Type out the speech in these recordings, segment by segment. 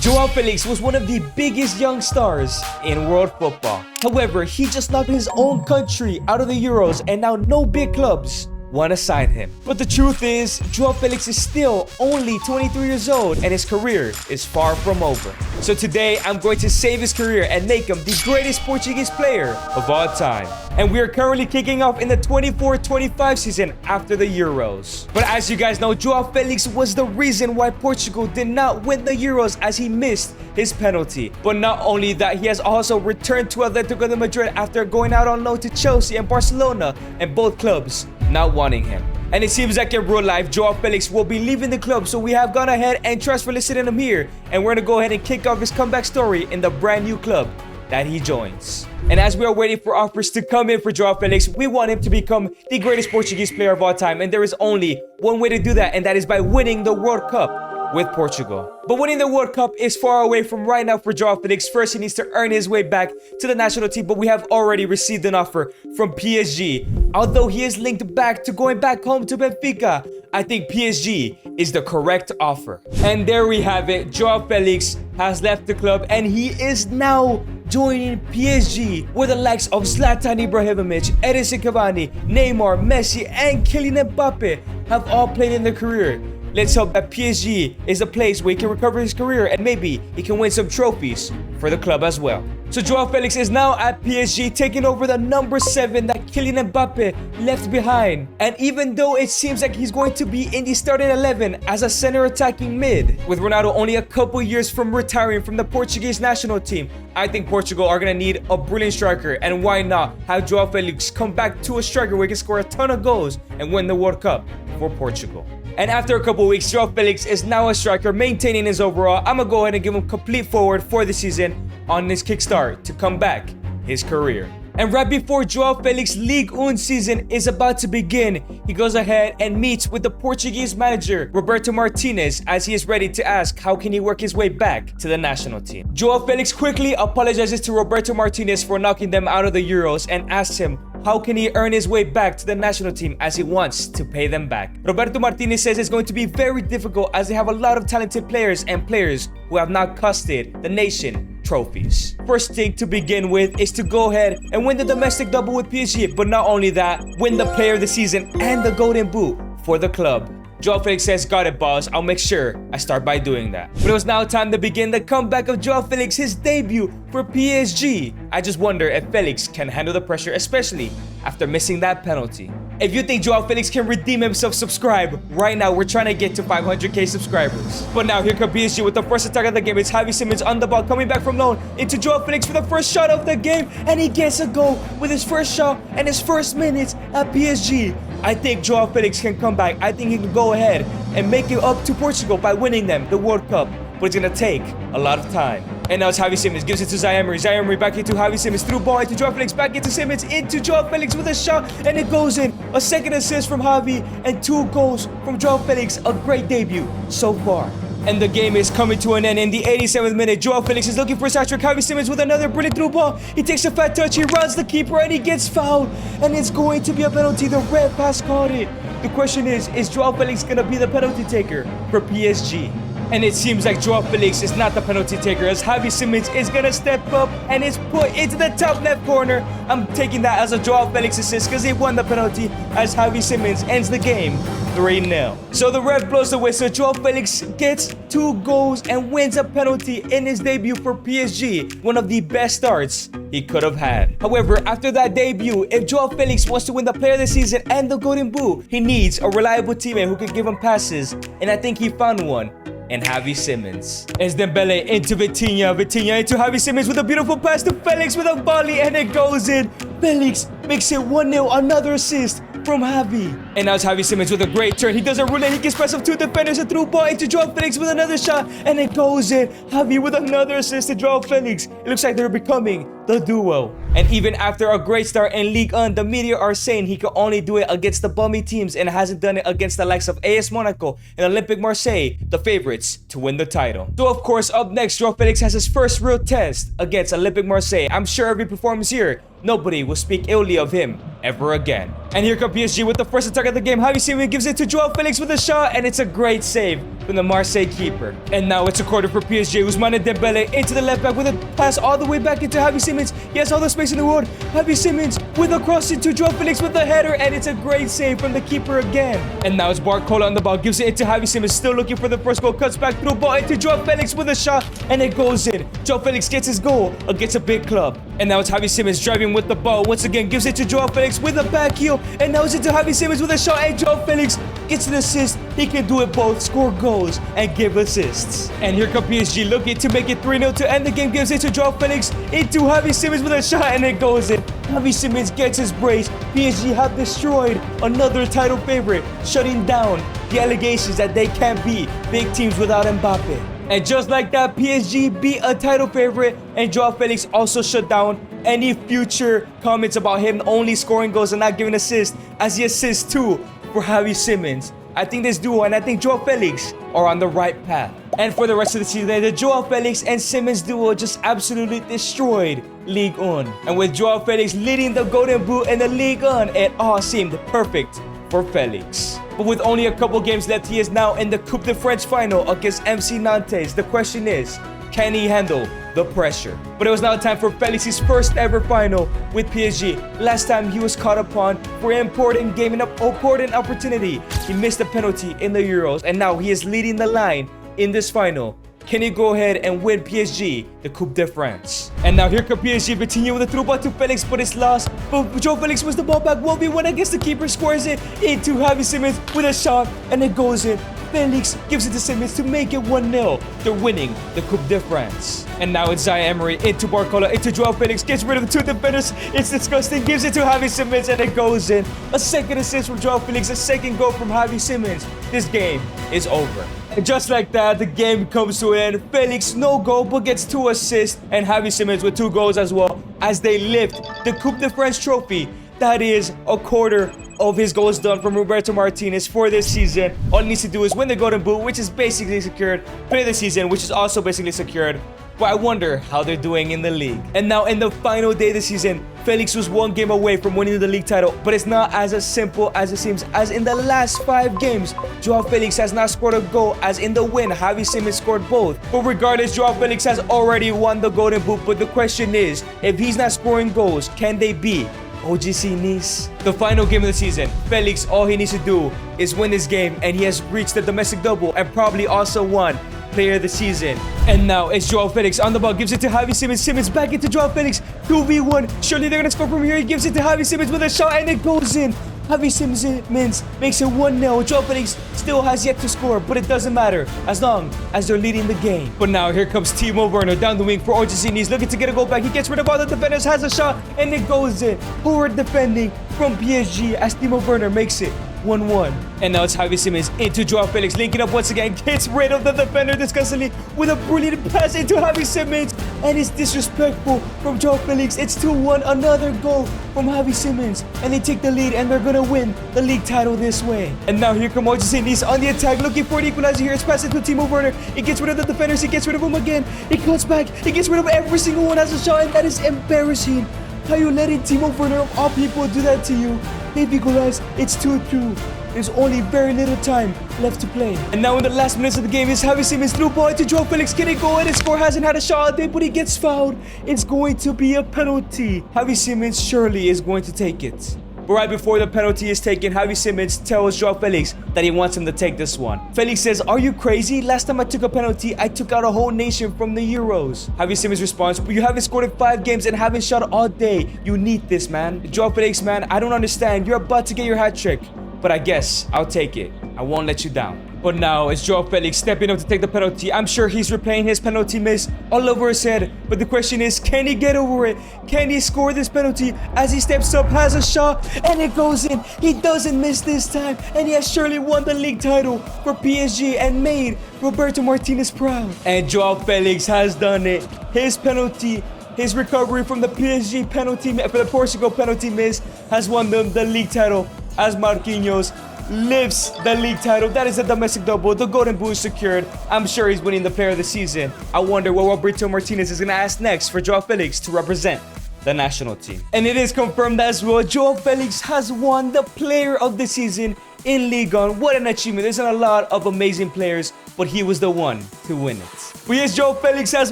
Joao Felix was one of the biggest young stars in world football. However, he just knocked his own country out of the Euros and now no big clubs want to sign him. But the truth is, Joao Felix is still only 23 years old and his career is far from over. So today, I'm going to save his career and make him the greatest Portuguese player of all time. And we are currently kicking off in the 24-25 season after the Euros. But as you guys know, Joao Felix was the reason why Portugal did not win the Euros as he missed his penalty. But not only that, he has also returned to Atletico de Madrid after going out on loan to Chelsea and Barcelona, and both clubs not wanting him. And it seems like in real life, Joao Felix will be leaving the club, so we have gone ahead and transfer listed him here, and we're gonna go ahead and kick off his comeback story in the brand new club that he joins. And as we are waiting for offers to come in for Joao Felix, we want him to become the greatest Portuguese player of all time, and there is only one way to do that, and that is by winning the World Cup with Portugal. But winning the World Cup is far away from right now for Joao Felix. First, he needs to earn his way back to the national team, but we have already received an offer from PSG. Although he is linked back to going back home to Benfica, I think PSG is the correct offer. And there we have it. Joao Felix has left the club and he is now joining PSG, where the likes of Zlatan Ibrahimovic, Edinson Cavani, Neymar, Messi, and Kylian Mbappe have all played in their career. Let's hope that PSG is a place where he can recover his career and maybe he can win some trophies for the club as well. So Joao Felix is now at PSG, taking over the number 7 that Kylian Mbappe left behind. And even though it seems like he's going to be in the starting 11 as a center attacking mid, with Ronaldo only a couple years from retiring from the Portuguese national team, I think Portugal are going to need a brilliant striker. And why not have Joao Felix come back to a striker where he can score a ton of goals and win the World Cup for Portugal. And after a couple weeks, Joao Felix is now a striker, maintaining his overall. I'm going to go ahead and give him complete forward for the season on this kickstart to come back his career. And right before Joao Felix Ligue 1 season is about to begin, he goes ahead and meets with the Portuguese manager, Roberto Martinez, as he is ready to ask how can he work his way back to the national team. Joao Felix quickly apologizes to Roberto Martinez for knocking them out of the Euros and asks him how can he earn his way back to the national team as he wants to pay them back. Roberto Martinez says it's going to be very difficult as they have a lot of talented players and players who have not costed the nation trophies. First thing to begin with is to go ahead and win the domestic double with PSG, but not only that, win the player of the season and the golden boot for the club. Joao Felix says, got it, boss. I'll make sure I start by doing that. But it was now time to begin the comeback of Joao Felix, his debut for PSG. I just wonder if Felix can handle the pressure, especially after missing that penalty. If you think Joao Felix can redeem himself, subscribe. Right now, we're trying to get to 500k subscribers. But now, here comes PSG with the first attack of the game. It's Javi Simons on the ball, coming back from loan into Joao Felix for the first shot of the game. And he gets a goal with his first shot and his first minutes at PSG. I think Joao Felix can come back. I think he can go ahead and make it up to Portugal by winning them the World Cup. But it's going to take a lot of time. And now it's Javi Simons, gives it to Zaire-Emery. Zaire-Emery back into Javi Simons, through ball into Joao Felix, back into Simons, into Joao Felix with a shot, and it goes in. A second assist from Javi, and 2 goals from Joao Felix. A great debut so far. And the game is coming to an end in the 87th minute. Joao Felix is looking for his hat-trick. Javi Simons with another brilliant through ball. He takes a fat touch, he runs the keeper, and he gets fouled. And it's going to be a penalty. The red pass called it. The question is Joao Felix going to be the penalty taker for PSG? And it seems like Joao Felix is not the penalty taker, as Javi Simons is going to step up and is put into the top left corner. I'm taking that as a Joao Felix assist because he won the penalty, as Javi Simons ends the game 3-0. So the ref blows the whistle. Joao Felix gets 2 goals and wins a penalty in his debut for PSG, one of the best starts he could have had. However, after that debut, if Joao Felix wants to win the player of the season and the golden boot, he needs a reliable teammate who can give him passes, and I think he found one and Javi Simons. It's Dembele into Vitinha. Vitinha into Javi Simons with a beautiful pass to Felix with a volley, and it goes in. Felix makes it 1-0, another assist from Javi. And now it's Javi Simons with a great turn. He does a roulette. He gets past of 2 defenders, a through ball into Joao Felix with another shot, and it goes in. Javi with another assist to Joao Felix. It looks like they're becoming the duo. And even after a great start in Ligue 1, the media are saying he can only do it against the bummy teams and hasn't done it against the likes of AS Monaco and Olympique Marseille, the favorites to win the title. So of course, up next, Joao Felix has his first real test against Olympique Marseille. I'm sure if he performs here, nobody will speak illy of him ever again. And here comes PSG with the first attack track of the game. Javi Simons gives it to Joao Felix with a shot, and it's a great save from the Marseille keeper. And now it's a corner for PSG. Ousmane Dembele into the left back with a pass all the way back into Javi Simons. He has all the space in the world. Javi Simons with a cross into Joao Felix with a header, and it's a great save from the keeper again. And now it's Barcola on the ball, gives it into Javi Simons, still looking for the first goal, cuts back through ball into Joao Felix with a shot, and it goes in. Joao Felix gets his goal against a big club. And now it's Javi Simons driving with the ball. Once again, gives it to Joao Felix with a back heel, and now it's into Javi Simons with a shot, and Joao Felix gets an assist. He can do it both, score goals and give assists. And here come PSG looking to make it 3-0 to end the game. Gives it to Joao Felix into Javi Simons with a shot, and it goes in. Javi Simons gets his brace. PSG have destroyed another title favorite, shutting down the allegations that they can't beat big teams without Mbappe. And just like that, PSG beat a title favorite, and Joao Felix also shut down any future comments about him only scoring goals and not giving assists, as he assists too for Javi Simons. I think this duo and I think Joao Felix are on the right path. And for the rest of the season, the Joao Felix and Simons duo just absolutely destroyed Ligue 1. And with Joao Felix leading the Golden Boot in the Ligue 1, it all seemed perfect for Felix. But with only a couple games left, he is now in the Coupe de France final against MC Nantes. The question is, can he handle the pressure? But it was now time for Felix's first ever final with PSG. Last time he was caught upon for an important game and an important opportunity. He missed a penalty in the Euros, and now he is leading the line in this final. Can he go ahead and win PSG the Coupe de France? And now here comes PSG, Vitinha with a through ball to Felix, but it's lost. But Joao Felix wins the ball back, 1v1 against the keeper, squares it into Javi Simons with a shot, and it goes in. Felix gives it to Simons to make it 1-0. They're winning the Coupe de France. And now it's Zaire Emery into Barcola, into Joao Felix, gets rid of the two defenders. It's disgusting, gives it to Javi Simons, and it goes in. A second assist from Joao Felix, a second goal from Javi Simons. This game is over. And just like that, the game comes to an end. Felix, no goal, but gets 2 assists, and Javi Simons with 2 goals as well, as they lift the Coupe de France trophy. That is a quarter of his goals done from Roberto Martinez for this season. All he needs to do is win the Golden Boot, which is basically secured, play the season, which is also basically secured. But I wonder how they're doing in the league. And now in the final day of the season, Felix was 1 game away from winning the league title, but it's not as simple as it seems, as in the last 5 games, Joao Felix has not scored a goal, as in the win, Javi Simons scored both. But regardless, Joao Felix has already won the Golden Boot, but the question is, if he's not scoring goals, can they beat OGC Nice? The final game of the season, Felix, all he needs to do is win this game, and he has reached the domestic double and probably also won Player of the Season. And now it's Joao Felix on the ball, gives it to Javi Simons. Simons back into Joao Felix, 2v1. Surely they're gonna score from here. He gives it to Javi Simons with a shot, and it goes in. Javi Simons makes it 1-0. Joao Felix still has yet to score, but it doesn't matter as long as they're leading the game. But now here comes Timo Werner down the wing for OGC Nice, looking to get a goal back. He gets rid of all the defenders, has a shot, and it goes in. Poor defending from PSG as Timo Werner makes it 1-1. And now it's Javi Simons into Joao Felix, linking up once again, gets rid of the defender disgustingly with a brilliant pass into Javi Simons, and it's disrespectful from Joao Felix. It's 2-1, another goal from Javi Simons, and they take the lead, and they're gonna win the league title this way. And now here come OGC Nice on the attack, looking for an equalizer here. It's passed to Timo Werner. He gets rid of the defenders, he gets rid of them again. He cuts back, he gets rid of every single one, has a shot, and that is embarrassing. How you letting Timo Werner of all people do that to you? They've equalized. It's 2-2. There's only very little time left to play. And now in the last minutes of the game is Javi Simons through ball to Joao Felix. Can he go? And his score hasn't had a shot all day, but he gets fouled. It's going to be a penalty. Javi Simons surely is going to take it. But right before the penalty is taken, Javi Simons tells Joao Felix that he wants him to take this one. Felix says, "Are you crazy? Last time I took a penalty, I took out a whole nation from the Euros." Javi Simons responds, "But you haven't scored in 5 games and haven't shot all day. You need this, man." Joao Felix, "Man, I don't understand. You're about to get your hat trick. But I guess I'll take it. I won't let you down." But now it's Joao Felix stepping up to take the penalty. I'm sure he's replaying his penalty miss all over his head. But the question is, can he get over it? Can he score this penalty? As he steps up, has a shot, and it goes in. He doesn't miss this time, and he has surely won the league title for PSG and made Roberto Martinez proud. And Joao Felix has done it. His penalty, his recovery from the PSG penalty, for the Portugal penalty miss, has won them the league title, as Marquinhos lifts the league title. That is a domestic double. The Golden Boot is secured. I'm sure he's winning the Player of the Season. I wonder what Roberto Martinez is going to ask next for Joao Felix to represent the national team. And it is confirmed as well, Joao Felix has won the Player of the Season in Ligue 1. What an achievement. There's not a lot of amazing players, but he was the one to win it. But yes, Joao Felix has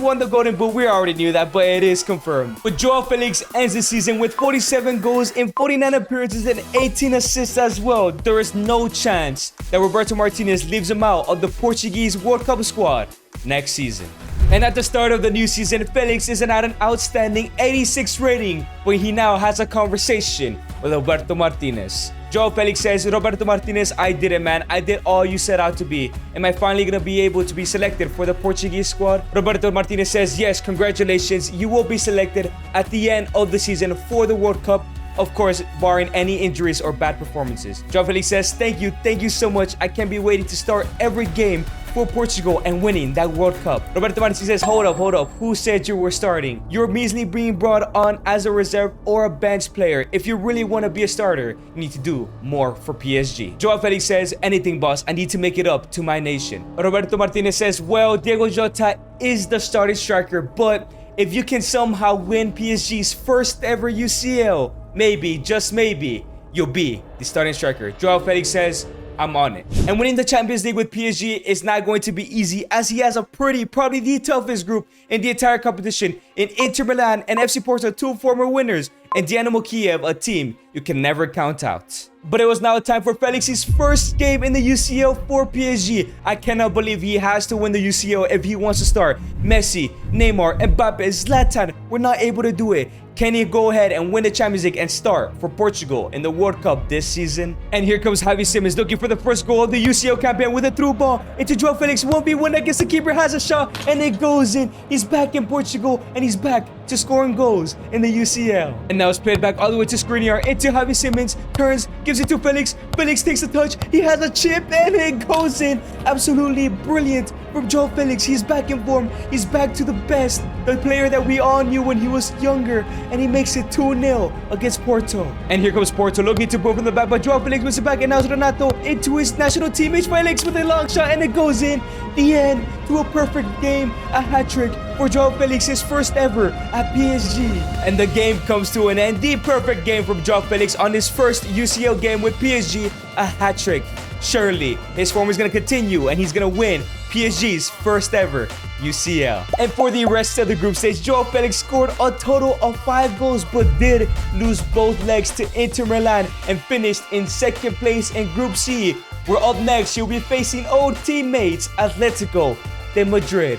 won the Golden Boot. We already knew that, but it is confirmed. But Joao Felix ends the season with 47 goals in 49 appearances and 18 assists as well. There is no chance that Roberto Martinez leaves him out of the Portuguese World Cup squad next season. And at the start of the new season, Felix is at an outstanding 86 rating, but he now has a conversation with Roberto Martinez. Joao Felix says, Roberto Martinez, I did it, man. I did all you set out to be. Am I finally going to be able to be selected for the Portuguese squad? Roberto Martinez says, yes, congratulations. You will be selected at the end of the season for the World Cup. Of course, barring any injuries or bad performances. Joao Felix says, thank you so much. I can't be waiting to start every game for Portugal and winning that World Cup. Roberto Martinez says, hold up. Who said you were starting? You're measly being brought on as a reserve or a bench player. If you really want to be a starter, you need to do more for PSG. Joao Felix says, anything, boss. I need to make it up to my nation. Roberto Martinez says, well, Diego Jota is the starting striker, but if you can somehow win PSG's first ever UCL, maybe, just maybe, you'll be the starting striker. Joao Felix says, I'm on it. And winning the Champions League with PSG is not going to be easy, as he has a probably the toughest group in the entire competition in Inter Milan and FC Porto, 2 former winners, and Dynamo Kiev, a team you can never count out. But it was now time for Felix's first game in the UCL for PSG. I cannot believe he has to win the UCL if he wants to start. Messi, Neymar, Mbappe, Zlatan were not able to do it. Can he go ahead and win the Champions League and start for Portugal in the World Cup this season? And here comes Javi Simons looking for the first goal of the UCL campaign with a through ball into Joao Felix. 1v1 against the keeper, has a shot, and it goes in. He's back in Portugal, and he's back to scoring goals in the UCL. And now it's played back all the way to Skriniar into Javi Simons, turns, gives it to Felix. Felix takes a touch, he has a chip, and it goes in. Absolutely brilliant from Joao Felix. He's back in form. He's back to the best, the player that we all knew when he was younger, and he makes it 2-0 against Porto. And here comes Porto looking to go from the back, but Joao Felix was back, and now Ronaldo into his national teammate Felix with a long shot, and it goes in. The end to a perfect game, a hat-trick for Joao Felix, his first ever at PSG. And the game comes to an end. The perfect game from Joao Felix on his first UCL game with PSG, a hat-trick. Surely his form is going to continue, and he's going to win PSG's first ever UCL. And for the rest of the group stage, Joao Felix scored a total of 5 goals, but did lose both legs to Inter Milan and finished in second place in Group C, where up next he'll be facing old teammates Atletico de Madrid.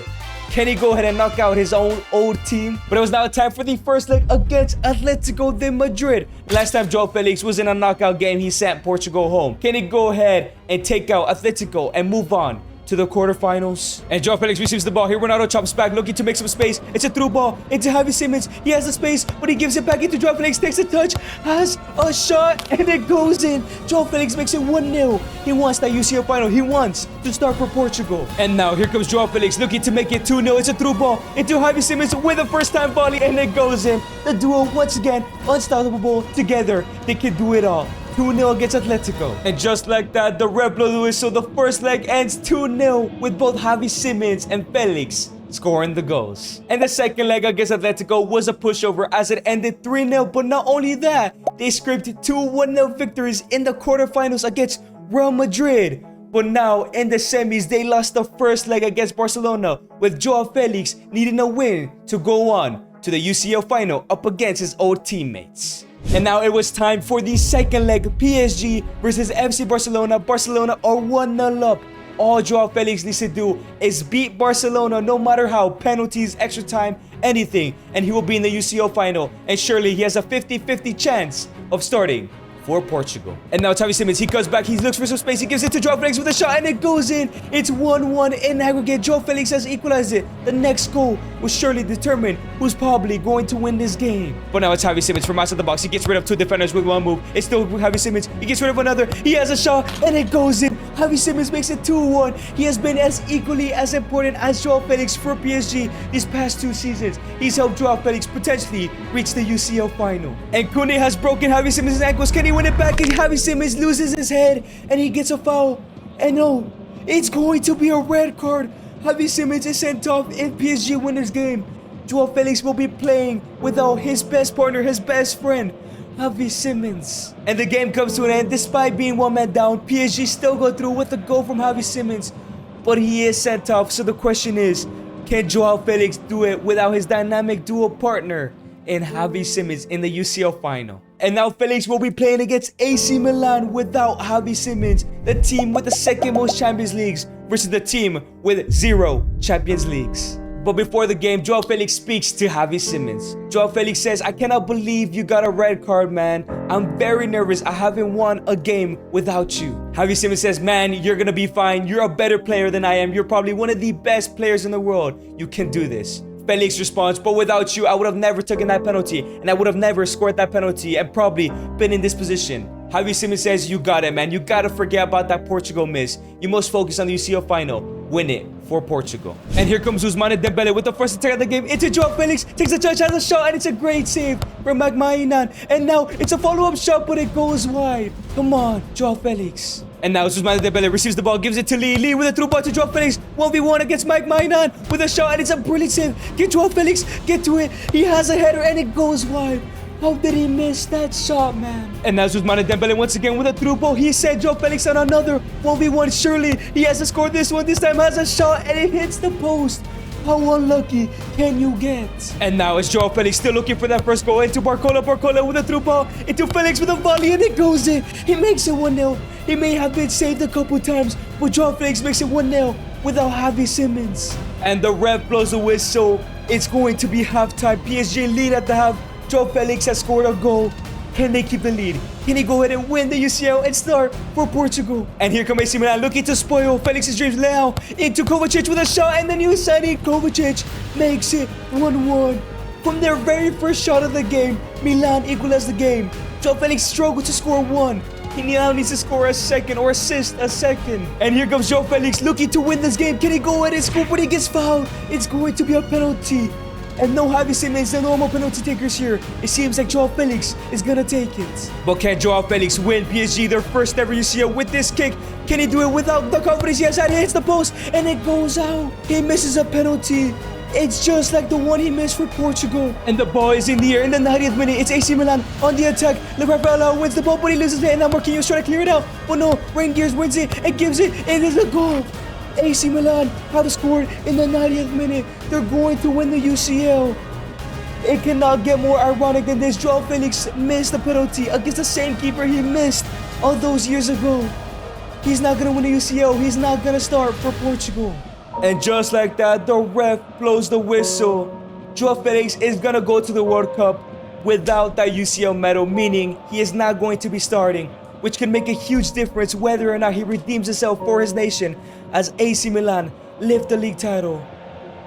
Can he go ahead and knock out his own old team? But it was now time for the first leg against Atletico de Madrid. Last time Joao Felix was in a knockout game, he sent Portugal home. Can he go ahead and take out Atletico and move on to the quarterfinals? And Joao Felix receives the ball. Here Ronaldo chops back, looking to make some space. It's a through ball into Javi Simons. He has the space, but he gives it back into Joao Felix. Takes a touch, has a shot, and it goes in. Joao Felix makes it 1-0. He wants that UCL final. He wants to start for Portugal. And now here comes Joao Felix looking to make it 2-0. It's a through ball into Javi Simons with a first-time volley, and it goes in. The duo once again unstoppable together. They can do it all. 2-0 against Atletico. And just like that, the red blow the whistle. The first leg ends 2-0 with both Javi Simons and Felix scoring the goals. And the second leg against Atletico was a pushover as it ended 3-0. But not only that, they scraped 2 1-0 victories in the quarterfinals against Real Madrid. But now in the semis, they lost the first leg against Barcelona, with Joao Felix needing a win to go on to the UCL final up against his old teammates. And now it was time for the second leg, PSG versus FC Barcelona. Barcelona are 1-0 up. All Joao Felix needs to do is beat Barcelona, no matter how, penalties, extra time, anything, and he will be in the UCL final. And surely he has a 50-50 chance of starting for Portugal. And now Javi Simons, he cuts back, he looks for some space, he gives it to Joao Felix with a shot, and it goes in. It's 1-1 in aggregate. Joao Felix has equalized it. The next goal will surely determine who's probably going to win this game. But now it's Javi Simons from outside the box. He gets rid of 2 defenders with 1 move. It's still Javi Simons. He gets rid of another. He has a shot, and it goes in. Javi Simons makes it 2-1. He has been as equally as important as Joao Felix for PSG these past 2 seasons. He's helped Joao Felix potentially reach the UCL final. And Koundé has broken Javi Simons' ankles. Can he win it back? And Javi Simons loses his head, and he gets a foul. And no, it's going to be a red card. Javi Simons is sent off in PSG winners game. Joao Felix will be playing without his best partner, his best friend, Javi Simons. And the game comes to an end. Despite being one man down, PSG still go through with a goal from Javi Simons, but he is sent off. So the question is, can Joao Felix do it without his dynamic duo partner in Javi Simons in the UCL final? And now Felix will be playing against AC Milan without Javi Simons, the team with the second most Champions Leagues versus the team with 0 Champions Leagues. But before the game, Joao Felix speaks to Javi Simons. Joao Felix says, "I cannot believe you got a red card, man. I'm very nervous. I haven't won a game without you." Javi Simons says, "Man, you're gonna be fine. You're a better player than I am. You're probably one of the best players in the world. You can do this." Felix responds, "But without you, I would have never taken that penalty, and I would have never scored that penalty and probably been in this position." Javi Simons says, "You got it, man. You gotta forget about that Portugal miss. You must focus on the UCL final. Win it for Portugal." And here comes Ousmane Dembele with the first attack of the game into Joao Felix. Takes a touch, has a shot, and it's a great save from Magmainan. And now it's a follow-up shot, but it goes wide. Come on, Joao Felix. And now Ousmane Dembele receives the ball, gives it to Lee. Lee with a through ball to Joao Felix. 1v1 against Mike Mainan with a shot, and it's a brilliant save. Get Joao Felix, get to it. He has a header, and it goes wide. How did he miss that shot, man? And now Ousmane Dembele once again with a through ball. He sent Joao Felix on another 1v1. Surely he has to score this one. This time has a shot, and it hits the post. How unlucky can you get? And now it's Joao Felix still looking for that first goal into Barcola. Barcola with a through ball into Felix with a volley, and it goes in. He makes it 1-0. He may have been saved a couple times, but Joao Felix makes it 1-0 without Javi Simons. And the ref blows the whistle. It's going to be halftime. PSG lead at the half. Joao Felix has scored a goal. Can they keep the lead? Can he go ahead and win the UCL and start for Portugal? And here comes AC Milan looking to spoil Felix's dreams. Leao into Kovacic with a shot, and the new signing Kovacic makes it 1-1. From their very first shot of the game, Milan equalized the game. Joao Felix struggled to score one. He now needs to score a second or assist a second. And here comes Joao Felix looking to win this game. Can he go ahead and score, but he gets fouled? It's going to be a penalty. And no Javi Simons, the normal penalty takers here. It seems like Joao Felix is gonna take it. But can Joao Felix win PSG their first ever UCL with this kick? Can he do it without the confidence he has had? He hits the post and it goes out. He misses a penalty. It's just like the one he missed for Portugal. And the ball is in the air in the 90th minute. It's AC Milan on the attack. Rafaela wins the ball, but he loses it. And now Marquinhos trying to clear it out. But no, Rain Gears wins it and gives it. And it's a goal. AC Milan have scored in the 90th minute. They're going to win the UCL. It cannot get more ironic than this. Joao Felix missed the penalty against the same keeper he missed all those years ago. He's not going to win the UCL. He's not going to start for Portugal. And just like that, the ref blows the whistle. Joao Felix is going to go to the World Cup without that UCL medal, meaning he is not going to be starting, which can make a huge difference whether or not he redeems himself for his nation as AC Milan lift the league title.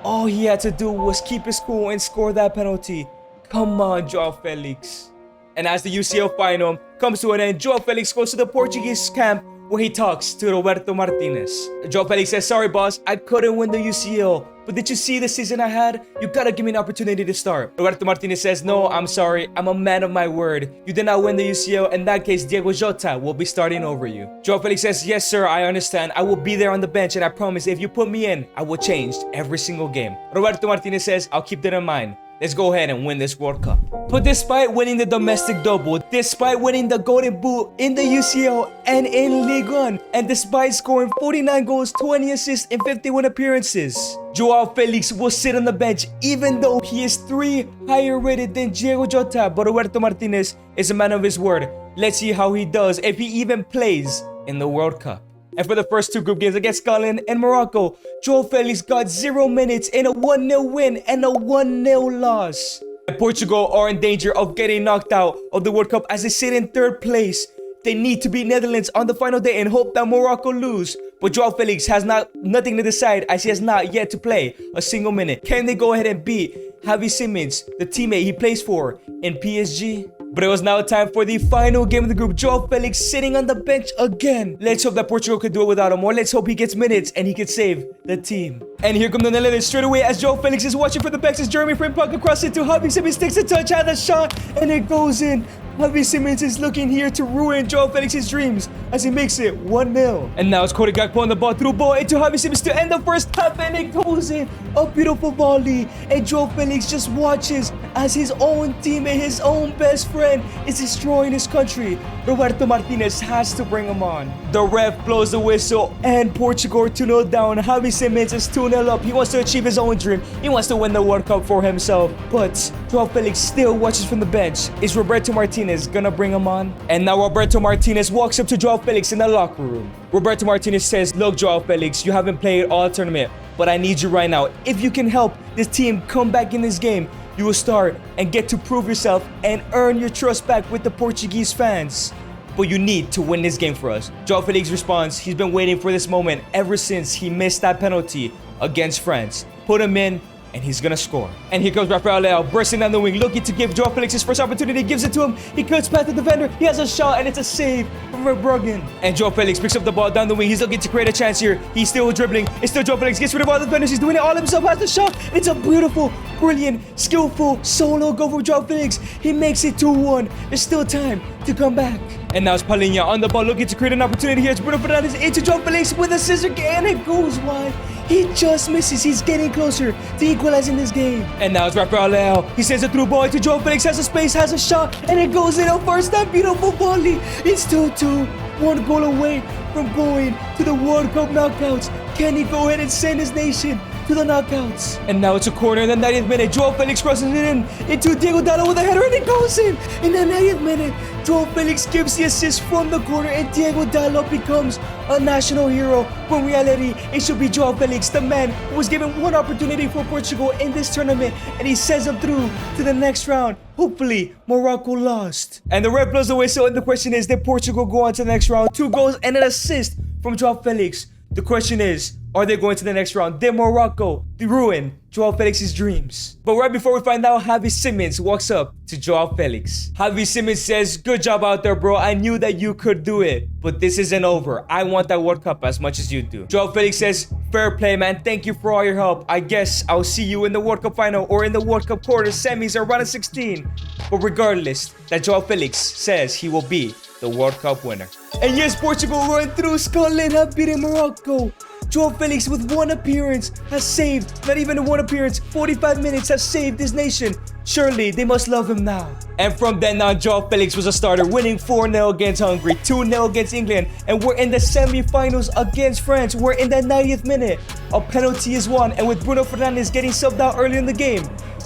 All he had to do was keep his cool and score that penalty. Come on, Joao Felix. And as the UCL final comes to an end, Joao Felix goes to the Portuguese camp where he talks to Roberto Martinez. Joao Felix says, "Sorry, boss, I couldn't win the UCL. But did you see the season I had? You gotta give me an opportunity to start." Roberto Martinez says, "No, I'm sorry. I'm a man of my word. You did not win the UCL. In that case, Diego Jota will be starting over you." Joao Felix says, "Yes, sir, I understand. I will be there on the bench, and I promise if you put me in, I will change every single game." Roberto Martinez says, "I'll keep that in mind. Let's go ahead and win this World Cup." But despite winning the domestic double, despite winning the Golden Boot in the UCL and in Ligue 1, and despite scoring 49 goals, 20 assists, and 51 appearances, Joao Felix will sit on the bench even though he is 3 higher rated than Diego Jota. But Roberto Martinez is a man of his word. Let's see how he does if he even plays in the World Cup. And for the first 2 group games against Scotland and Morocco, Joao Felix got 0 minutes in a 1-0 win and a 1-0 loss. And Portugal are in danger of getting knocked out of the World Cup as they sit in 3rd place. They need to beat Netherlands on the final day and hope that Morocco lose. But Joao Felix has nothing to decide as he has not yet to play a single minute. Can they go ahead and beat Javi Simons, the teammate he plays for in PSG? But it was now time for the final game of the group. Joao Felix sitting on the bench again. Let's hope that Portugal could do it without him, or let's hope he gets minutes and he can save the team. And here come the Netherlands straight away as Joao Felix is watching for the backs as Jeremy frame puck across it to Javi Simmons, takes a touch, had the shot, and it goes in. Javi Simmons is looking here to ruin Joao Felix's dreams as he makes it 1-0. And now it's Cody Gakpo on the ball, through ball into Javi Simmons to end the first half, and it goes in. A beautiful volley, and Joao Felix just watches as his own teammate, his own best friend, is destroying his country. Roberto Martinez has to bring him on. The ref blows the whistle, and Portugal are 2-0 down. Javi Simmons is 2-0 up. He wants to achieve his own dream. He wants to win the World Cup for himself. But Joao Felix still watches from the bench. Is Roberto Martinez gonna bring him on? And now Roberto Martinez walks up to Joao Felix in the locker room. Roberto Martinez says, "Look, Joao Felix, you haven't played all tournament, but I need you right now. If you can help this team come back in this game, you will start and get to prove yourself and earn your trust back with the Portuguese fans. But you need to win this game for us." Joao Felix responds, he's been waiting for this moment ever since he missed that penalty against France. Put him in, and he's gonna score. And here comes Rafael Leao bursting down the wing, looking to give Joao Felix his first opportunity, gives it to him. He cuts past the defender, he has a shot, and it's a save from Verbruggen. And Joao Felix picks up the ball down the wing, he's looking to create a chance here. He's still dribbling, it's still Joao Felix, gets rid of all the defenders, he's doing it all himself, has the shot. It's a beautiful, brilliant, skillful solo goal for Joao Felix. He makes it 2-1. There's still time to come back. And now it's Palhinha on the ball, looking to create an opportunity here. It's Bruno Fernandes into Joao Felix with a scissor kick, and it goes wide. He just misses. He's getting closer to equalizing this game. And now it's Rafael Leao. He sends a through ball to Joao Felix, has a space, has a shot, and it goes in. A first time beautiful volley. It's 2-2. One goal away from going to the World Cup knockouts. Can he go ahead and send his nation to the knockouts? And now it's a corner in the 90th minute. Joao Felix crosses it in into Diego Dalot with a header, and it goes in. In the 90th minute, Joao Felix gives the assist from the corner, and Diego Dalot becomes a national hero. When in reality, it should be Joao Felix, the man who was given one opportunity for Portugal in this tournament, and he sends them through to the next round. Hopefully, Morocco lost. And the ref blows the whistle, and the question is, did Portugal go on to the next round? 2 goals and an assist from Joao Felix. The question is, are they going to the next round? Did Morocco ruin Joao Felix's dreams? But right before we find out, Javi Simmons walks up to Joao Felix. Javi Simmons says, "Good job out there, bro. I knew that you could do it. But this isn't over. I want that World Cup as much as you do." Joao Felix says, "Fair play, man. Thank you for all your help. I guess I'll see you in the World Cup final or in the World Cup quarters, semis, or round of 16. But regardless, that Joao Felix says he will be the World Cup winner." And yes, Portugal run through Scotland, have beaten Morocco. Joao Felix with one appearance has saved, not even one appearance, 45 minutes has saved his nation. Surely they must love him now. And from then on, Joao Felix was a starter, winning 4-0 against Hungary, 2-0 against England, and we're in the semi-finals against France. We're in the 90th minute. A penalty is won, and with Bruno Fernandes getting subbed out early in the game,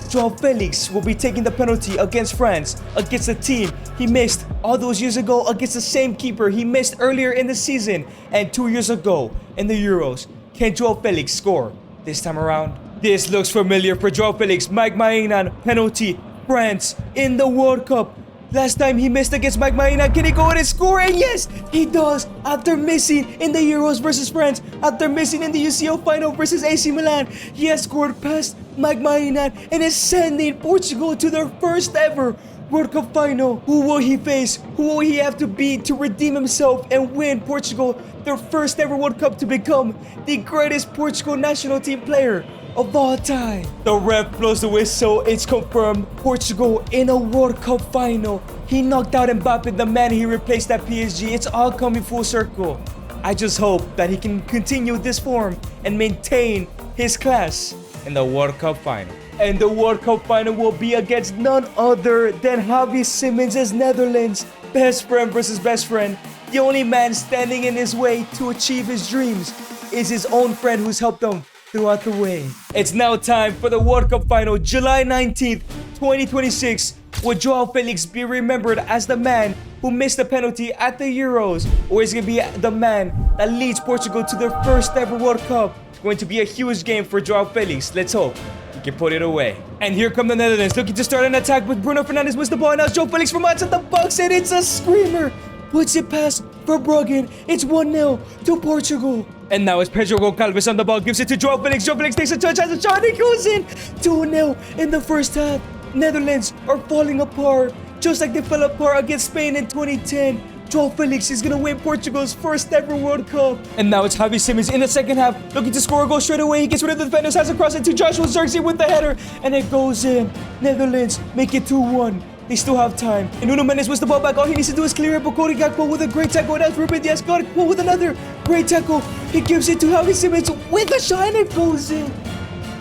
Joao Felix will be taking the penalty against France, against a team he missed all those years ago, against the same keeper he missed earlier in the season and 2 years ago in the Euros. Can Joao Felix score this time around? This looks familiar for Joao Felix. Mike Maignan, penalty, France in the World Cup. Last time he missed against Mike Maignan, can he go ahead and score? And yes, he does. After missing in the Euros versus France, after missing in the UCL final versus AC Milan, he has scored past Mike Maignan and is sending Portugal to their first ever World Cup final. Who will he face? Who will he have to beat to redeem himself and win Portugal their first ever World Cup to become the greatest Portugal national team player of all time? The ref blows the whistle. It's confirmed. Portugal in a World Cup final. He knocked out Mbappe, the man he replaced at PSG. It's all coming full circle. I just hope that he can continue this form and maintain his class in the World Cup final. And the World Cup final will be against none other than Javi Simmons' Netherlands. Best friend versus best friend. The only man standing in his way to achieve his dreams is his own friend who's helped him throughout the way. It's now time for the World Cup final, July 19th, 2026. Will Joao Felix be remembered as the man who missed the penalty at the Euros? Or is he going to be the man that leads Portugal to their first ever World Cup? It's going to be a huge game for Joao Felix. Let's hope he can put it away. And here come the Netherlands, looking to start an attack with Bruno Fernandes wins the ball. Now it's Joao Felix from outside the box, and it's a screamer. Puts it past Verbruggen. It's 1-0 to Portugal. And now it's Pedro Goncalves on the ball, gives it to Joao Felix. Joao Felix takes a touch, has a shot, and it goes in. 2-0 in the first half. Netherlands are falling apart, just like they fell apart against Spain in 2010. Joao Felix is gonna win Portugal's first ever World Cup. And now it's Javi Simmons in the second half, looking to score a goal straight away. He gets rid of the defenders, has a cross into Joshua Zirkzee with the header, and it goes in. Netherlands make it 2-1. They still have time. And Nuno Mendes wins the ball back. All he needs to do is clear it. But Cody Gakpo with a great tackle. And that's Ruben Diaz. Gakpo with another great tackle. He gives it to Javi Simmons with a shot, and it goes in.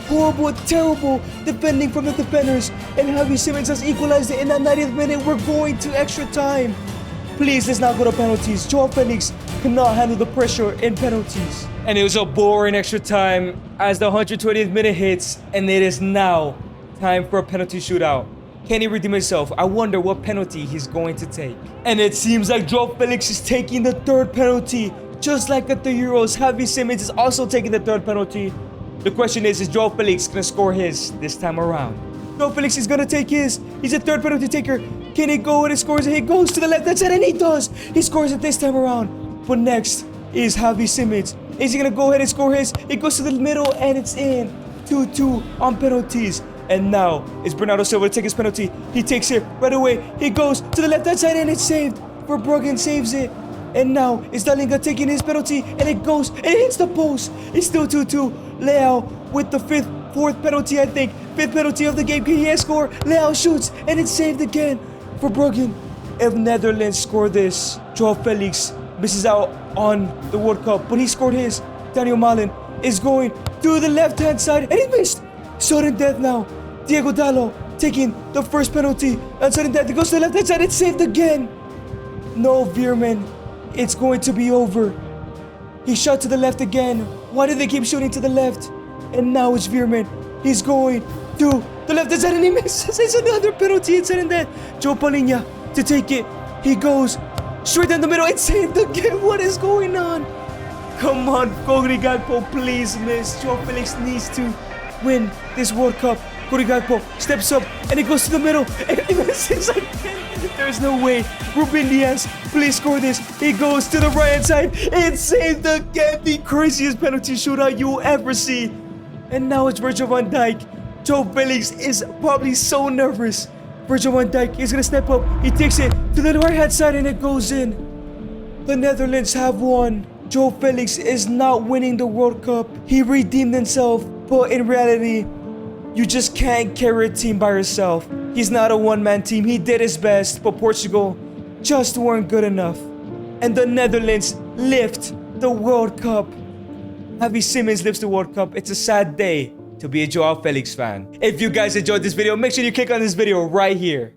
Horrible, terrible defending from the defenders. And Javi Simmons has equalized it in that 90th minute. We're going to extra time. Please, let's not go to penalties. Joao Felix cannot handle the pressure in penalties. And it was a boring extra time as the 120th minute hits. And it is now time for a penalty shootout. Can he redeem himself? I wonder what penalty he's going to take. And it seems like Joao Felix is taking the third penalty. Just like at the Euros, Javi Simmons is also taking the third penalty. The question is Joao Felix going to score his this time around? Joao Felix is going to take his. He's a third penalty taker. Can he go and he scores it? He goes to the left. That's it, and he does. He scores it this time around. But next is Javi Simmons. Is he going to go ahead and score his? It goes to the middle, and it's in. 2-2 on penalties. And now it's Bernardo Silva to take his penalty. He takes it right away. He goes to the left-hand side, and it's saved. Verbruggen saves it. And now it's Dalinga taking his penalty, and it goes, and it hits the post. It's still 2-2. Leao with the fourth penalty, I think. Fifth penalty of the game. Can he score? Leao shoots, and it's saved again. Verbruggen. If Netherlands score this, Joao Felix misses out on the World Cup, but he scored his. Daniel Malen is going to the left-hand side, and he missed. Sudden death now. Diego Dallo taking the first penalty, and sudden death. It goes to the left-hand side. It's saved again. No, Veerman. It's going to be over. He shot to the left again. Why do they keep shooting to the left? And now it's Veerman. He's going to the left-hand side, and he misses. It's another penalty. It's sudden death. Joe Palinha to take it. He goes straight down the middle. It's saved again. What is going on? Come on, Cody Gakpo, please miss. Joao Felix needs to win this World Cup. Cody Gakpo steps up, and he goes to the middle, and he misses again. There's no way. Ruben Diaz, please score this. He goes to the right-hand side. It's saved again. The craziest penalty shootout you will ever see. And now it's Virgil van Dijk. Joao Felix is probably so nervous. Virgil van Dijk is going to step up. He takes it to the right-hand side, and it goes in. The Netherlands have won. Joao Felix is not winning the World Cup. He redeemed himself, but in reality, you just can't carry a team by yourself. He's not a one-man team. He did his best, but Portugal just weren't good enough. And the Netherlands lift the World Cup. Javi Simmons lifts the World Cup. It's a sad day to be a Joao Felix fan. If you guys enjoyed this video, make sure you click on this video right here.